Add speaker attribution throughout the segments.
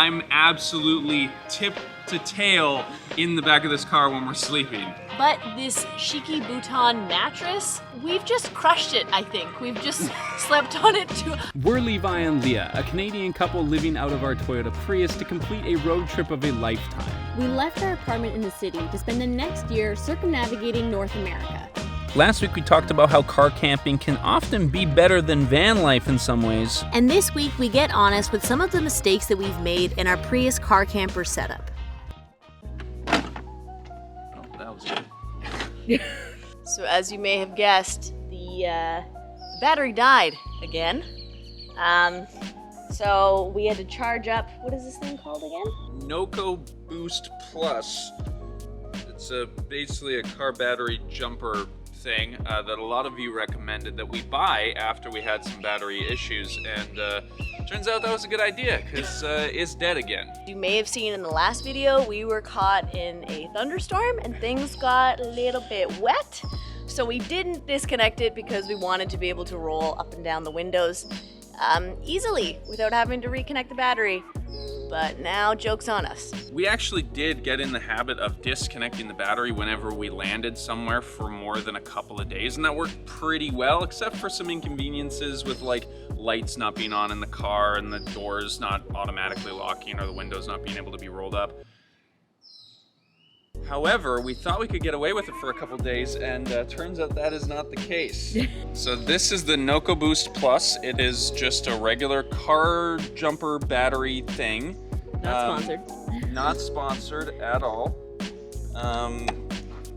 Speaker 1: I'm absolutely tip to tail in the back of this car when we're sleeping.
Speaker 2: But this Shiki Bhutan mattress, we've just crushed it, I think. We've just slept on it too.
Speaker 3: We're Levi and Leah, a Canadian couple living out of our Toyota Prius to complete a road trip of a lifetime.
Speaker 4: We left our apartment in the city to spend the next year circumnavigating North America.
Speaker 3: Last week we talked about how car camping can often be better than van life in some ways.
Speaker 2: And this week we get honest with some of the mistakes that we've made in our Prius car camper setup.
Speaker 1: Oh, that was good.
Speaker 2: So as you may have guessed, the battery died again. So we had to charge up, what is this thing called again?
Speaker 1: Noco Boost Plus. It's basically a car battery jumper thing that a lot of you recommended that we buy after we had some battery issues, and turns out that was a good idea because it's dead again.
Speaker 2: You may have seen in the last video, we were caught in a thunderstorm and things got a little bit wet. So we didn't disconnect it because we wanted to be able to roll up and down the windows easily without having to reconnect the battery. But now, joke's on us.
Speaker 1: We actually did get in the habit of disconnecting the battery whenever we landed somewhere for more than a couple of days, and that worked pretty well, except for some inconveniences with like lights not being on in the car and the doors not automatically locking or the windows not being able to be rolled up. However, we thought we could get away with it for a couple days, and turns out that is not the case. So this is the Noco Boost Plus. It is just a regular car jumper battery thing.
Speaker 4: Not sponsored.
Speaker 1: Not sponsored at all.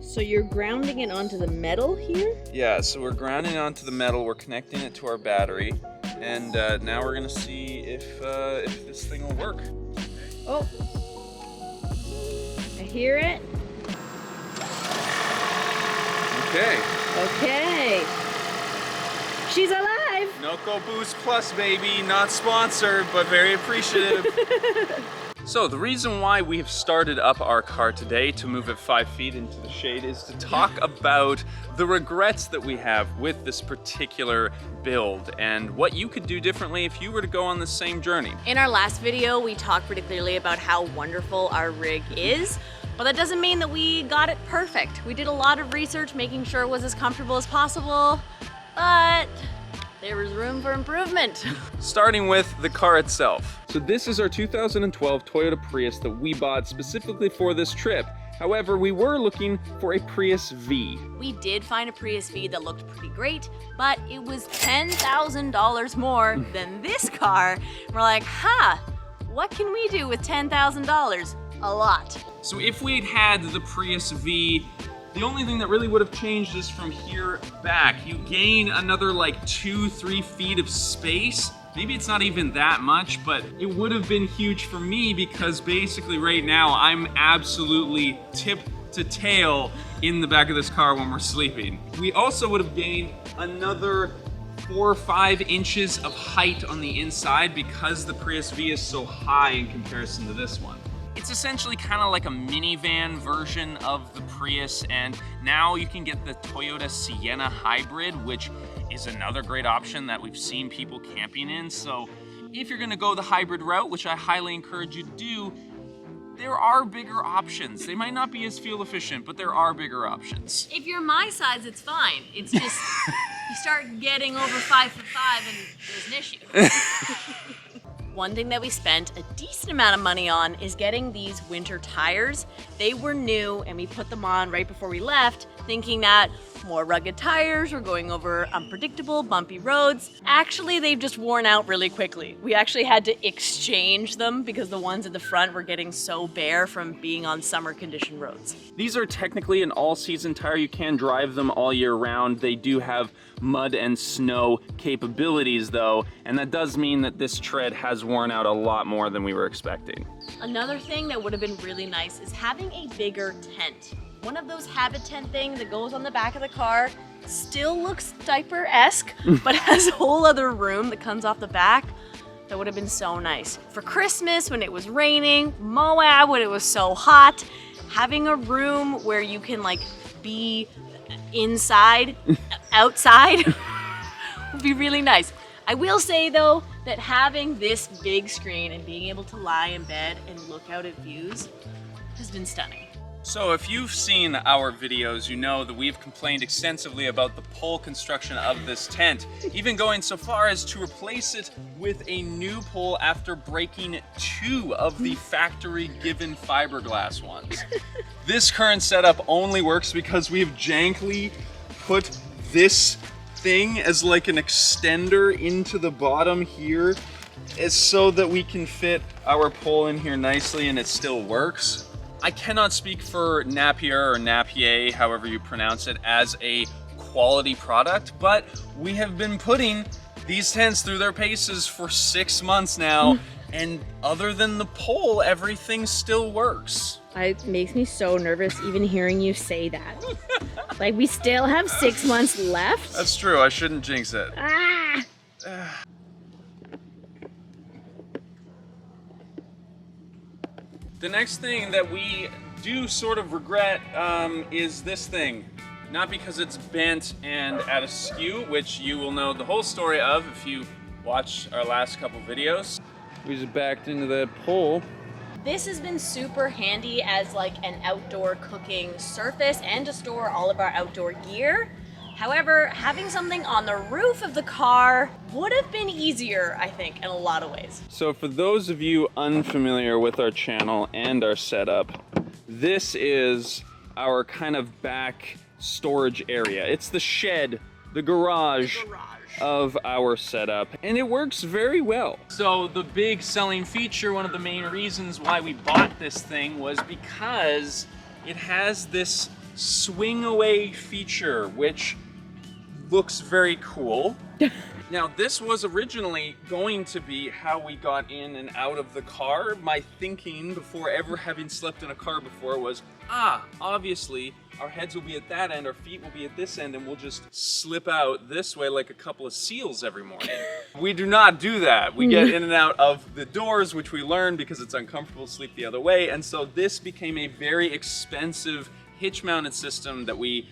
Speaker 4: So you're grounding it onto the metal here?
Speaker 1: Yeah, so we're grounding it onto the metal, we're connecting it to our battery, and now we're gonna see if this thing will work.
Speaker 4: Oh. I hear it.
Speaker 1: Okay.
Speaker 4: Okay. She's alive.
Speaker 1: Noco Boost Plus, baby. Not sponsored, but very appreciative. So the reason why we have started up our car today to move it 5 feet into the shade is to talk about the regrets that we have with this particular build and what you could do differently if you were to go on the same journey.
Speaker 2: In our last video, we talked pretty clearly about how wonderful our rig is, but that doesn't mean that we got it perfect. We did a lot of research making sure it was as comfortable as possible, but there was room for improvement.
Speaker 1: Starting with the car itself. So this is our 2012 Toyota Prius that we bought specifically for this trip. However, we were looking for a Prius V.
Speaker 2: We did find a Prius V that looked pretty great, but it was $10,000 more than this car. We're like, what can we do with $10,000? A lot.
Speaker 1: So if we'd had the Prius V, the only thing that really would have changed is from here back. You gain another like 2-3 feet of space. Maybe it's not even that much, but it would have been huge for me because basically right now I'm absolutely tip to tail in the back of this car when we're sleeping. We also would have gained another 4 or 5 inches of height on the inside because the Prius V is so high in comparison to this one. It's essentially kind of like a minivan version of the Prius, and now you can get the Toyota Sienna Hybrid, which is another great option that we've seen people camping in. So if you're gonna go the hybrid route, which I highly encourage you to do, there are bigger options. They might not be as fuel efficient, but there are bigger options.
Speaker 2: If you're my size, it's fine. It's just, you start getting over 5'5" and there's an issue. One thing that we spent a decent amount of money on is getting these winter tires. They were new and we put them on right before we left, thinking that more rugged tires were going over unpredictable, bumpy roads. Actually, they've just worn out really quickly. We actually had to exchange them because the ones at the front were getting so bare from being on summer condition roads.
Speaker 3: These are technically an all-season tire. You can drive them all year round. They do have mud and snow capabilities though, and that does mean that this tread has worn out a lot more than we were expecting.
Speaker 2: Another thing that would have been really nice is having a bigger tent. One of those habit tent things that goes on the back of the car, still looks diaper-esque, but has a whole other room that comes off the back. That would have been so nice. For Christmas, when it was raining, Moab, when it was so hot, having a room where you can like be inside, outside, would be really nice. I will say though that having this big screen and being able to lie in bed and look out at views has been stunning.
Speaker 3: So if you've seen our videos, you know that we've complained extensively about the pole construction of this tent, even going so far as to replace it with a new pole after breaking 2 of the factory given fiberglass ones. This current setup only works because we've jankly put this thing as like an extender into the bottom here, is so that we can fit our pole in here nicely and it still works. I cannot speak for Napier or Napier, however you pronounce it, as a quality product, but we have been putting these tents through their paces for 6 months now, and other than the pole, everything still works.
Speaker 4: It makes me so nervous even hearing you say that. Like, we still have 6 months left?
Speaker 3: That's true, I shouldn't jinx it.
Speaker 4: Ah!
Speaker 3: The next thing that we do sort of regret is this thing. Not because it's bent and at askew, which you will know the whole story of if you watch our last couple videos. We just backed into that pole.
Speaker 2: This has been super handy as like an outdoor cooking surface and to store all of our outdoor gear. However, having something on the roof of the car would have been easier, I think, in a lot of ways.
Speaker 3: So for those of you unfamiliar with our channel and our setup, this is our kind of back storage area. It's the shed, the garage of our setup, and it works very well. So the big selling feature, one of the main reasons why we bought this thing, was because it has this swing away feature, which looks very cool. Now, this was originally going to be how we got in and out of the car. My thinking before ever having slept in a car before was, obviously our heads will be at that end, our feet will be at this end, and we'll just slip out this way like a couple of seals every morning. We do not do that. We get in and out of the doors, which we learned because it's uncomfortable to sleep the other way, and so this became a very expensive hitch-mounted system that we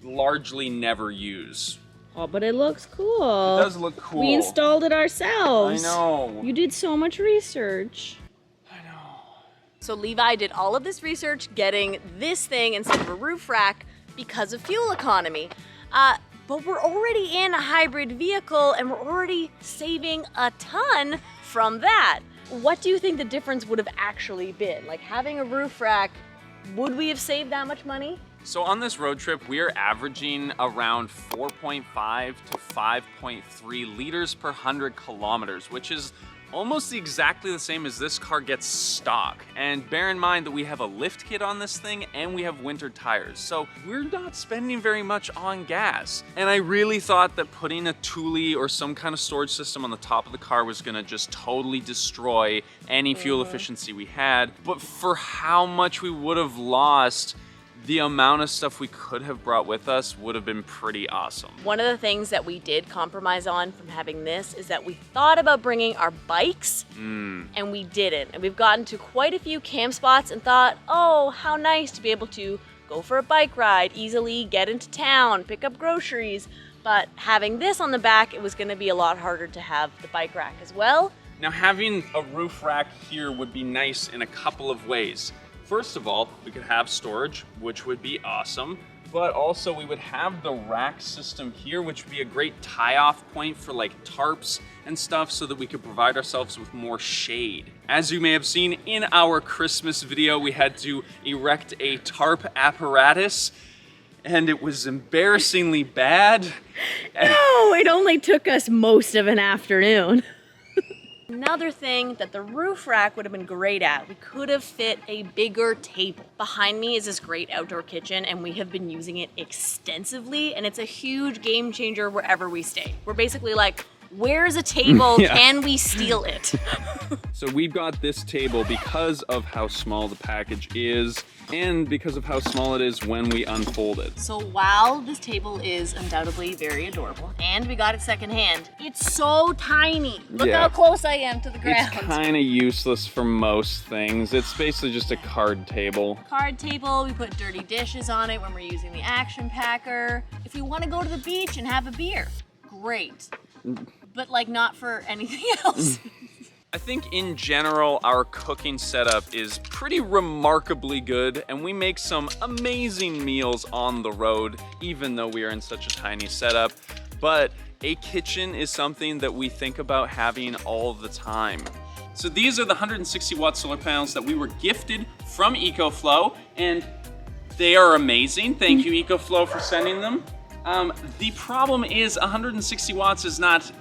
Speaker 3: largely never use.
Speaker 4: Oh, but it looks cool.
Speaker 3: It does look cool.
Speaker 4: We installed it ourselves.
Speaker 3: I know.
Speaker 4: You did so much research.
Speaker 3: I know.
Speaker 2: So Levi did all of this research getting this thing instead of a roof rack because of fuel economy. But we're already in a hybrid vehicle and we're already saving a ton from that. What do you think the difference would have actually been? Like having a roof rack, would we have saved that much money?
Speaker 3: So on this road trip, we are averaging around 4.5 to 5.3 liters per 100 kilometers, which is almost exactly the same as this car gets stock. And bear in mind that we have a lift kit on this thing and we have winter tires. So we're not spending very much on gas. And I really thought that putting a Thule or some kind of storage system on the top of the car was gonna just totally destroy any fuel efficiency we had. But for how much we would have lost, the amount of stuff we could have brought with us would have been pretty awesome.
Speaker 2: One of the things that we did compromise on from having this is that we thought about bringing our bikes and we didn't. And we've gotten to quite a few camp spots and thought, oh, how nice to be able to go for a bike ride, easily get into town, pick up groceries. But having this on the back, it was gonna be a lot harder to have the bike rack as well.
Speaker 3: Now, having a roof rack here would be nice in a couple of ways. First of all, we could have storage, which would be awesome, but also we would have the rack system here, which would be a great tie-off point for like tarps and stuff so that we could provide ourselves with more shade. As you may have seen in our Christmas video, we had to erect a tarp apparatus and it was embarrassingly bad.
Speaker 4: No, it only took us most of an afternoon.
Speaker 2: Another thing that the roof rack would have been great at, we could have fit a bigger table. Behind me is this great outdoor kitchen and we have been using it extensively and it's a huge game changer wherever we stay. We're basically like, where's a table?
Speaker 3: Yeah.
Speaker 2: Can we steal it?
Speaker 3: So we got this table because of how small the package is and because of how small it is when we unfold it.
Speaker 2: So while this table is undoubtedly very adorable and we got it secondhand, it's so tiny. Look
Speaker 3: Yeah.
Speaker 2: how close I am to the ground.
Speaker 3: It's kind of useless for most things. It's basically just a card table.
Speaker 2: Card table, we put dirty dishes on it when we're using the action packer. If we want to go to the beach and have a beer, great. but like not for anything else.
Speaker 3: I think in general, our cooking setup is pretty remarkably good, and we make some amazing meals on the road, even though we are in such a tiny setup. But a kitchen is something that we think about having all the time. So these are the 160 watt solar panels that we were gifted from EcoFlow, and they are amazing. Thank you, EcoFlow, for sending them. The problem is 160 watts is not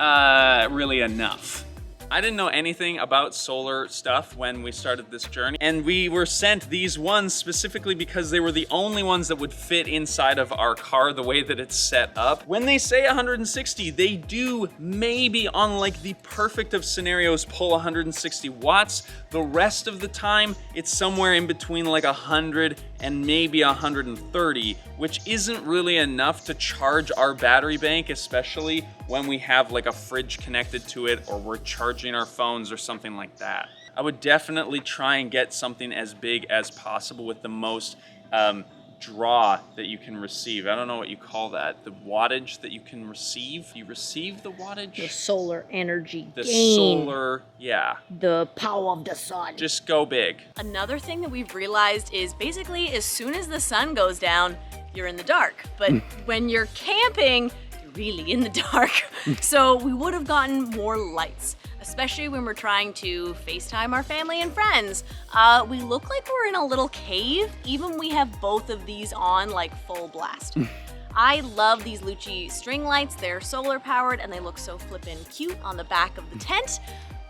Speaker 3: really enough. I didn't know anything about solar stuff when we started this journey, and we were sent these ones specifically because they were the only ones that would fit inside of our car the way that it's set up. When they say 160, they do maybe on like the perfect of scenarios pull 160 watts. The rest of the time, it's somewhere in between like 100 and maybe 130, which isn't really enough to charge our battery bank, especially when we have like a fridge connected to it or we're charging our phones or something like that. I would definitely try and get something as big as possible with the most draw that you can receive. I don't know what you call that. The wattage that you can receive. You receive the wattage?
Speaker 4: The solar energy
Speaker 3: The
Speaker 4: gain.
Speaker 3: solar, yeah.
Speaker 4: The power of the sun.
Speaker 3: Just go big.
Speaker 2: Another thing that we've realized is basically as soon as the sun goes down, you're in the dark. But when you're camping, you're really in the dark. So we would have gotten more lights, especially when we're trying to FaceTime our family and friends. We look like we're in a little cave, even when we have both of these on like full blast. I love these Lucci string lights. They're solar powered and they look so flippin' cute on the back of the tent.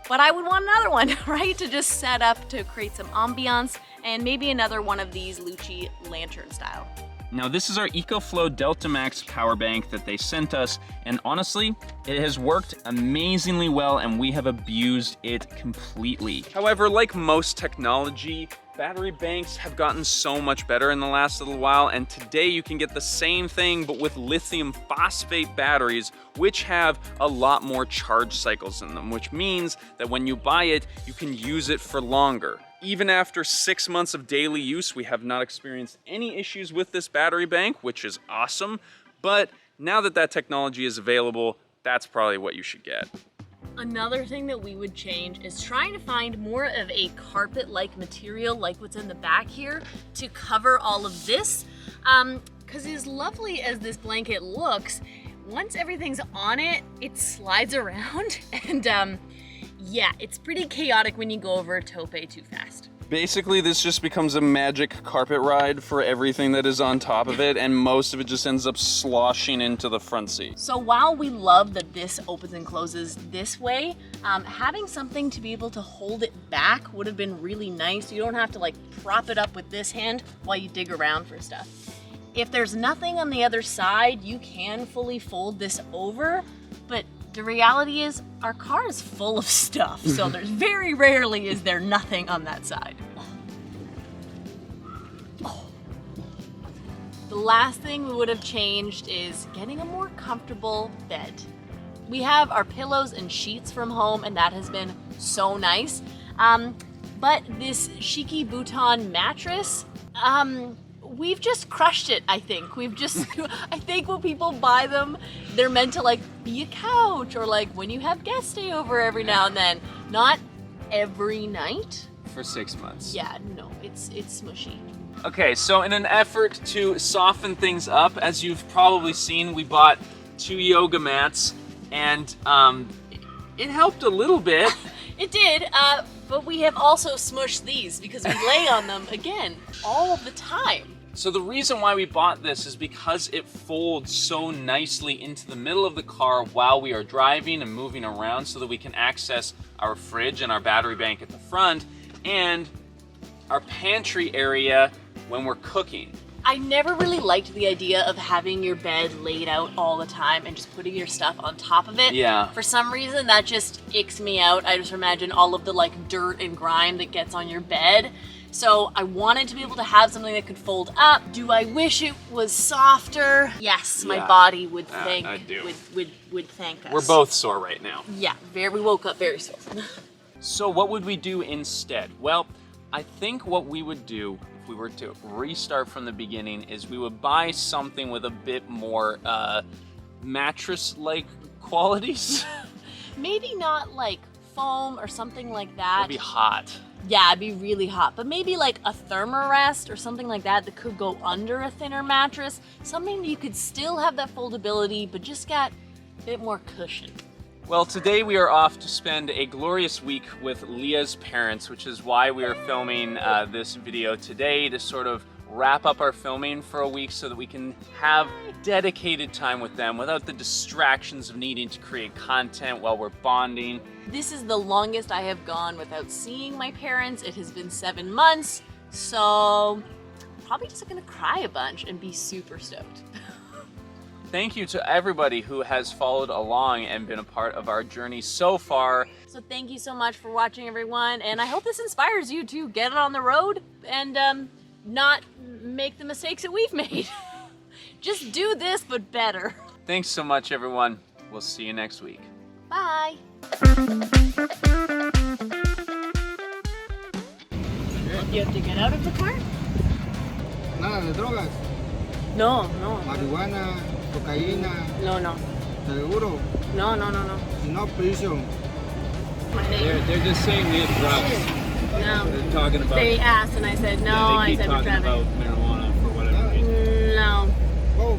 Speaker 2: But I would want another one, right? To just set up to create some ambiance, and maybe another one of these Lucci lantern style.
Speaker 3: Now this is our EcoFlow Delta Max power bank that they sent us, and honestly, it has worked amazingly well and we have abused it completely. However, like most technology, battery banks have gotten so much better in the last little while, and today you can get the same thing but with lithium phosphate batteries, which have a lot more charge cycles in them, which means that when you buy it, you can use it for longer. Even after 6 months of daily use, we have not experienced any issues with this battery bank, which is awesome. But now that that technology is available, that's probably what you should get.
Speaker 2: Another thing that we would change is trying to find more of a carpet-like material, like what's in the back here, to cover all of this. Because as lovely as this blanket looks, once everything's on it, it slides around, and yeah, it's pretty chaotic when you go over a tope too fast.
Speaker 3: Basically, this just becomes a magic carpet ride for everything that is on top of it, and most of it just ends up sloshing into the front seat.
Speaker 2: So while we love that this opens and closes this way, having something to be able to hold it back would have been really nice. You don't have to like prop it up with this hand while you dig around for stuff. If there's nothing on the other side, you can fully fold this over, but the reality is our car is full of stuff, so there's very rarely is there nothing on that side. The last thing we would have changed is getting a more comfortable bed. We have our pillows and sheets from home, and that has been so nice. But this Shiki Bhutan mattress, we've just crushed it, I think. I think when people buy them, they're meant to like be a couch or like when you have guests stay over every now and then. Not every night.
Speaker 3: For 6 months.
Speaker 2: Yeah, no, it's smushy.
Speaker 3: Okay, so in an effort to soften things up, as you've probably seen, we bought 2 yoga mats, and it helped a little bit.
Speaker 2: It did, but we have also smushed these because we lay on them again all the time.
Speaker 3: So the reason why we bought this is because it folds so nicely into the middle of the car while we are driving and moving around, so that we can access our fridge and our battery bank at the front and our pantry area when we're cooking.
Speaker 2: I never really liked the idea of having your bed laid out all the time and just putting your stuff on top of it.
Speaker 3: Yeah.
Speaker 2: For some reason, that just icks me out. I just imagine all of the like dirt and grime that gets on your bed. So I wanted to be able to have something that could fold up. Do I wish it was softer? Yes, my body would thank
Speaker 3: I do.
Speaker 2: would thank us.
Speaker 3: We're both sore right now.
Speaker 2: Yeah, we woke up very sore.
Speaker 3: So what would we do instead? Well, I think what we would do if we were to restart from the beginning is we would buy something with a bit more mattress-like qualities.
Speaker 2: maybe not like foam or something like that.
Speaker 3: It'd be hot.
Speaker 2: Yeah, it'd be really hot. But maybe like a thermarest or something like that that could go under a thinner mattress. Something that you could still have that foldability, but just got a bit more cushion.
Speaker 3: Well, today we are off to spend a glorious week with Leah's parents, which is why we are filming this video today, to sort of wrap up our filming for a week so that we can have dedicated time with them without the distractions of needing to create content while we're bonding.
Speaker 2: This is the longest I have gone without seeing my parents. It has been 7 months, so I'm probably just gonna cry a bunch and be super stoked.
Speaker 3: Thank you to everybody who has followed along and been a part of our journey so far.
Speaker 2: So thank you so much for watching, everyone, and I hope this inspires you to get on the road and not make the mistakes that we've made. Just do this, but better.
Speaker 3: Thanks so much, everyone. We'll see you next week.
Speaker 2: Bye. You have to get out of the car?
Speaker 5: Nada de drogas,
Speaker 2: No.
Speaker 5: marihuana, cocaína,
Speaker 2: No.
Speaker 5: seguro,
Speaker 2: No.
Speaker 5: y no prisión.
Speaker 2: My name.
Speaker 3: They're just saying we have drugs.
Speaker 2: No.
Speaker 3: They're talking about.
Speaker 2: They asked and I said no.
Speaker 3: they
Speaker 2: I
Speaker 3: keep
Speaker 2: said we're
Speaker 3: talking
Speaker 2: driving.
Speaker 3: about marijuana.